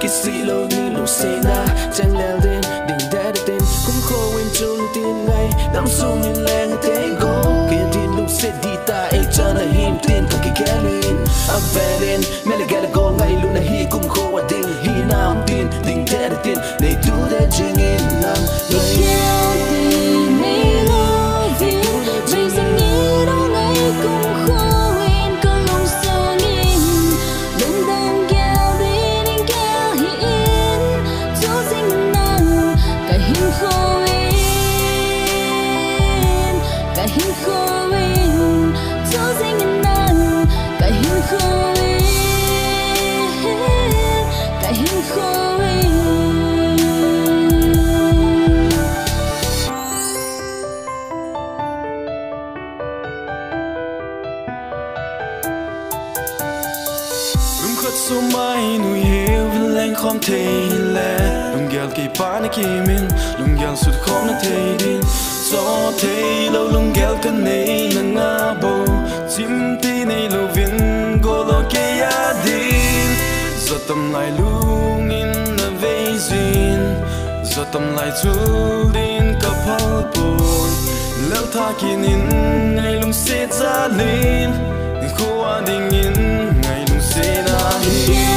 cái xì lâu đi lúc xe na chẳng leo đến đỉnh đá được tên cũng khô quên chung tiền ngay nắm sung lên leng thế go kia tiền lúc xe đi ta ấy cho là hiểm tiền còn cái ghé lên ấp về lên mẹ lại ghé là go ngay lúc này hi cũng khô và đỉnh hi nam tiền đỉnh đá được tiền để tu để chơi nghe nam số mai nuôi heo với lên không thể lẽ lùng gel kỳ phá này kỳ min lùng gel sụt khó nó thể đi gió thể lâu lùng gel cần này là ngã bầu chim tí này lâu viên go lo kê ya đi giờ tâm lại lung in là vây duyên giờ tâm lại chul đến cả phao bồi lỡ tha kỳ nín ngày lùng sẽ ra lên khô đình in ngày lùng sẽ ra